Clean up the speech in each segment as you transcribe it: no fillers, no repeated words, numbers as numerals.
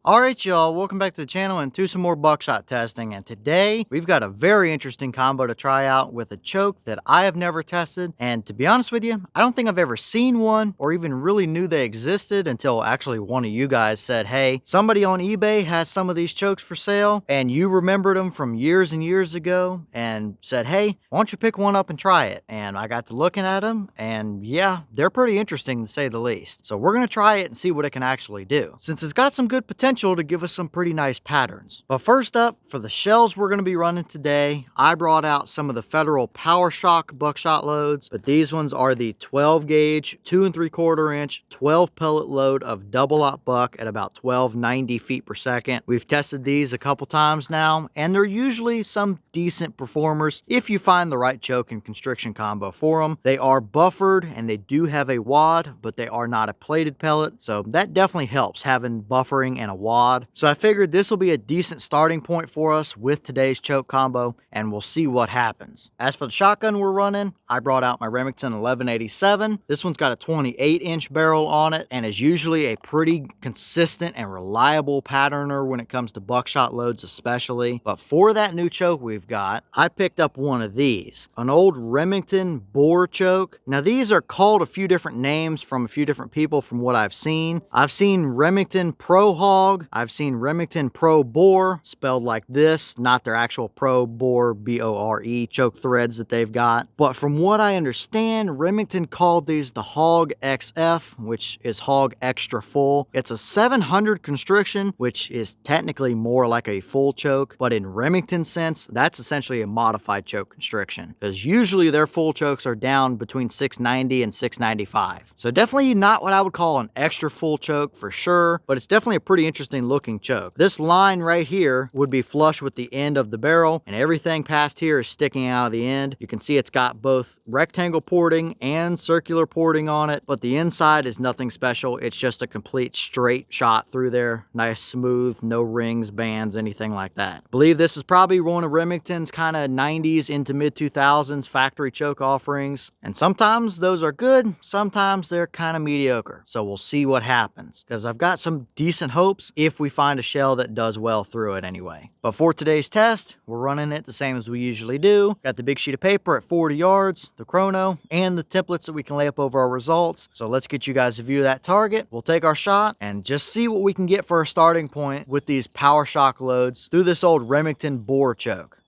Alright y'all, welcome back to the channel and to some more buckshot testing, and today we've got a very interesting combo to try out with a choke that I have never tested, and to be honest with you, I don't think I've ever seen one or even really knew they existed until actually one of you guys said, hey, somebody on eBay has some of these chokes for sale and you remembered them from years and years ago and said, hey, why don't you pick one up and try it? And I got to looking at them and yeah, they're pretty interesting to say the least. So we're going to try it and see what it can actually do, since it's got some good potential to give us some pretty nice patterns. But first up, for the shells we're going to be running today, I brought out some of the Federal Power-Shok buckshot loads, but these ones are the 12 gauge, 2 3/4 inch, 12 pellet load of double-aught buck at about 1290 feet per second. We've tested these a couple times now, and they're usually some decent performers if you find the right choke and constriction combo for them. They are buffered and they do have a wad, but they are not a plated pellet, so that definitely helps having buffering and a wad. So I figured this will be a decent starting point for us with today's choke combo, and we'll see what happens. As for the shotgun we're running, I brought out my Remington 1187. This one's got a 28-inch barrel on it and is usually a pretty consistent and reliable patterner when it comes to buckshot loads especially. But for that new choke we've got, I picked up one of these, an old Remington Boar choke. Now these are called a few different names from a few different people from what I've seen. I've seen Remington Pro Hog, I've seen Remington Pro Boar, spelled like this, not their actual Pro Boar, B-O-R-E, choke threads that they've got. But from what I understand, Remington called these the Hog XF, which is Hog Extra Full. It's a 700 constriction, which is technically more like a full choke, but in Remington sense, that's essentially a modified choke constriction, because usually their full chokes are down between 690 and 695. So definitely not what I would call an extra full choke for sure, but it's definitely a pretty interesting looking choke. This line right here would be flush with the end of the barrel, and everything past here is sticking out of the end. You can see it's got both rectangle porting and circular porting on it, but the inside is nothing special. It's just a complete straight shot through there. Nice, smooth, no rings, bands, anything like that. I believe this is probably one of Remington's kind of 90s into mid 2000s factory choke offerings, and sometimes those are good, sometimes they're kind of mediocre. So we'll see what happens, because I've got some decent hopes if we find a shell that does well through it anyway. But for today's test, we're running it the same as we usually do. Got the big sheet of paper at 40 yards, the chrono, and the templates that we can lay up over our results. So let's get you guys a view of that target. We'll take our shot and just see what we can get for a starting point with these Power-Shok loads through this old Remington Boar choke.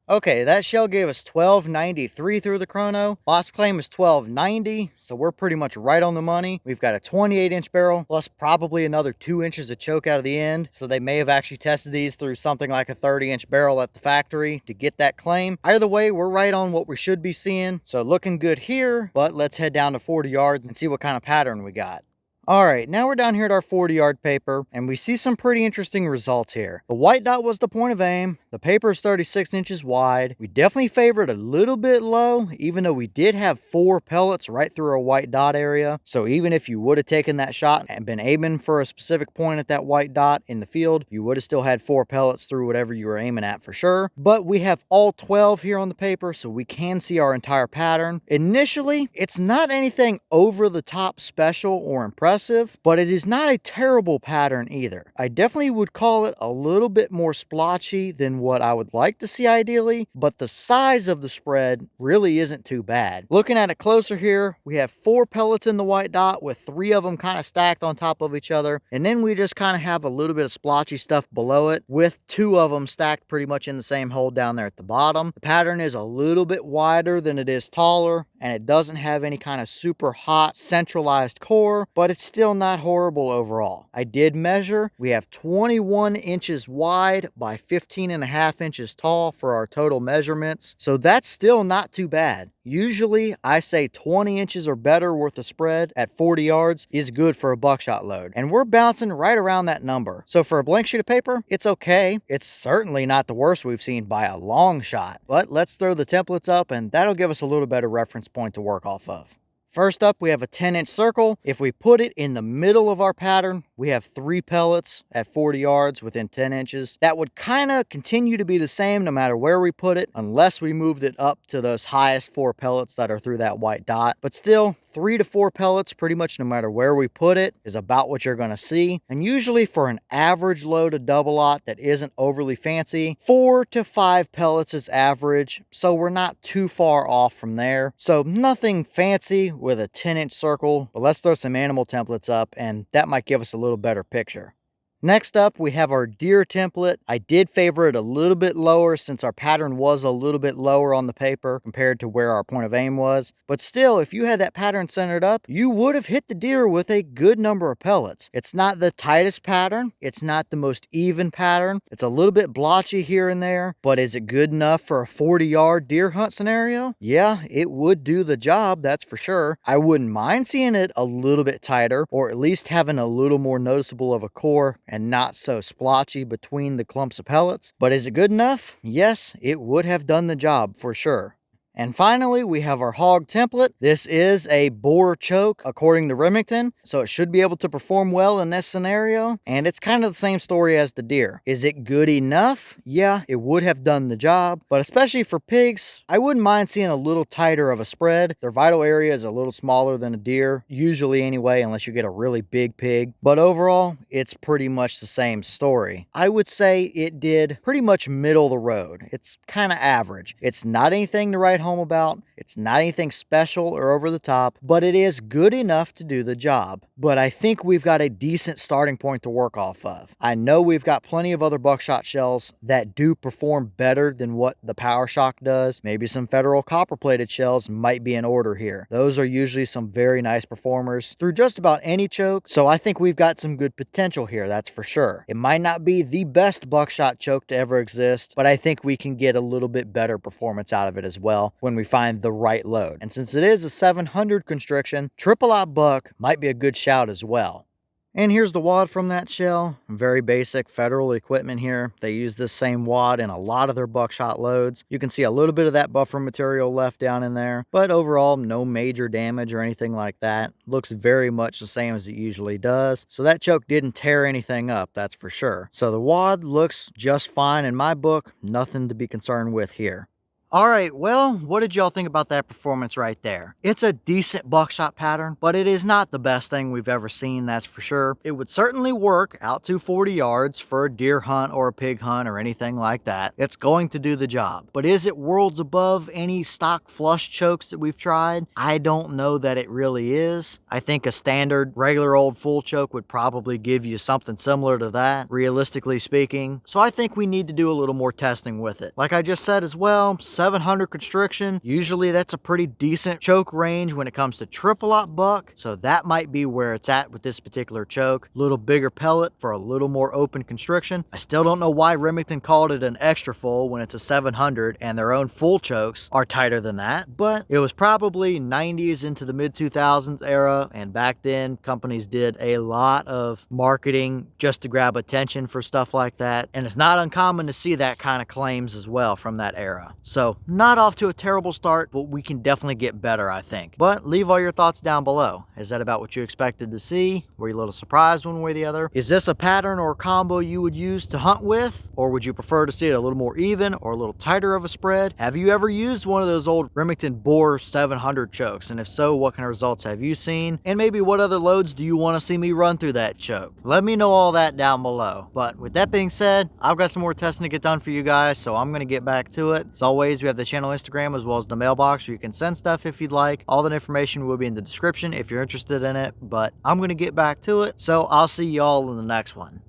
Okay, that shell gave us 1293 through the chrono. Boss claim is 1290, so we're pretty much right on the money. We've got a 28-inch barrel, plus probably another 2 inches of choke out of the end, so they may have actually tested these through something like a 30-inch barrel at the factory to get that claim. Either way, we're right on what we should be seeing, so looking good here, but let's head down to 40 yards and see what kind of pattern we got. Alright, now we're down here at our 40-yard paper, and we see some pretty interesting results here. The white dot was the point of aim. The paper is 36 inches wide. We definitely favored a little bit low, even though we did have 4 pellets right through our white dot area. So even if you would have taken that shot and been aiming for a specific point at that white dot in the field, you would have still had 4 pellets through whatever you were aiming at for sure. But we have all 12 here on the paper, so we can see our entire pattern. Initially, it's not anything over the top special or impressive, but it is not a terrible pattern either. I definitely would call it a little bit more splotchy than what I would like to see ideally, but the size of the spread really isn't too bad. Looking at it closer here, we have 4 pellets in the white dot with 3 of them kind of stacked on top of each other, and then we just kind of have a little bit of splotchy stuff below it with 2 of them stacked pretty much in the same hole down there at the bottom. The pattern is a little bit wider than it is taller, and it doesn't have any kind of super hot centralized core, but it's still not horrible overall. I did measure. We have 21 inches wide by 15.5 inches tall for our total measurements, so that's still not too bad. Usually I say 20 inches or better worth of spread at 40 yards is good for a buckshot load, and we're bouncing right around that number. So for a blank sheet of paper, it's okay. It's certainly not the worst we've seen by a long shot, but let's throw the templates up and that'll give us a little better reference point to work off of. First up, we have a 10-inch circle. If we put it in the middle of our pattern, we have 3 pellets at 40 yards within 10 inches. That would kind of continue to be the same no matter where we put it, unless we moved it up to those highest 4 pellets that are through that white dot. But still, 3 to 4 pellets, pretty much no matter where we put it, is about what you're going to see. And usually for an average load of double-aught that isn't overly fancy, 4 to 5 pellets is average, so we're not too far off from there. So nothing fancy with a 10-inch circle, but let's throw some animal templates up and that might give us a little better picture. Next up, we have our deer template. I did favor it a little bit lower since our pattern was a little bit lower on the paper compared to where our point of aim was. But still, if you had that pattern centered up, you would have hit the deer with a good number of pellets. It's not the tightest pattern. It's not the most even pattern. It's a little bit blotchy here and there, but is it good enough for a 40-yard deer hunt scenario? Yeah, it would do the job, that's for sure. I wouldn't mind seeing it a little bit tighter, or at least having a little more noticeable of a core and not so splotchy between the clumps of pellets. But is it good enough? Yes, it would have done the job for sure. And finally, we have our hog template. This is a Boar choke according to Remington, so it should be able to perform well in this scenario. And it's kind of the same story as the deer. Is it good enough? Yeah, it would have done the job, but especially for pigs, I wouldn't mind seeing a little tighter of a spread. Their vital area is a little smaller than a deer, usually anyway, unless you get a really big pig. But overall, it's pretty much the same story. I would say it did pretty much middle of the road. It's kind of average. It's not anything to write home about. It's not anything special or over the top, but it is good enough to do the job. But I think we've got a decent starting point to work off of. I know we've got plenty of other buckshot shells that do perform better than what the Power-Shok does. Maybe some Federal copper-plated shells might be in order here. Those are usually some very nice performers through just about any choke, so I think we've got some good potential here, that's for sure. It might not be the best buckshot choke to ever exist, but I think we can get a little bit better performance out of it as well when we find the right load. And since it is a 700 constriction, triple-aught buck might be a good shout as well. And here's the wad from that shell. Very basic Federal equipment here. They use this same wad in a lot of their buckshot loads. You can see a little bit of that buffer material left down in there, but overall no major damage or anything like that. Looks very much the same as it usually does. So that choke didn't tear anything up, that's for sure. So the wad looks just fine in my book. Nothing to be concerned with here. All right, well, what did y'all think about that performance right there? It's a decent buckshot pattern, but it is not the best thing we've ever seen, that's for sure. It would certainly work out to 40 yards for a deer hunt or a pig hunt or anything like that. It's going to do the job. But is it worlds above any stock flush chokes that we've tried? I don't know that it really is. I think a standard regular old full choke would probably give you something similar to that, realistically speaking. So I think we need to do a little more testing with it. Like I just said as well, 700 constriction, usually that's a pretty decent choke range when it comes to triple-aught buck, so that might be where it's at with this particular choke. A little bigger pellet for a little more open constriction. I still don't know why Remington called it an extra full when it's a 700 and their own full chokes are tighter than that, but it was probably 90s into the mid 2000s era, and back then companies did a lot of marketing just to grab attention for stuff like that, and it's not uncommon to see that kind of claims as well from that era. So not off to a terrible start, but we can definitely get better, I think. But leave all your thoughts down below. Is that about what you expected to see? Were you a little surprised one way or the other? Is this a pattern or a combo you would use to hunt with? Or would you prefer to see it a little more even or a little tighter of a spread? Have you ever used one of those old Remington Boar 700 chokes? And if so, what kind of results have you seen? And maybe what other loads do you want to see me run through that choke? Let me know all that down below. But with that being said, I've got some more testing to get done for you guys, so I'm going to get back to it. As always, we have the channel Instagram as well as the mailbox where you can send stuff if you'd like. All that information will be in the description if you're interested in it, but I'm going to get back to it, so I'll see y'all in the next one.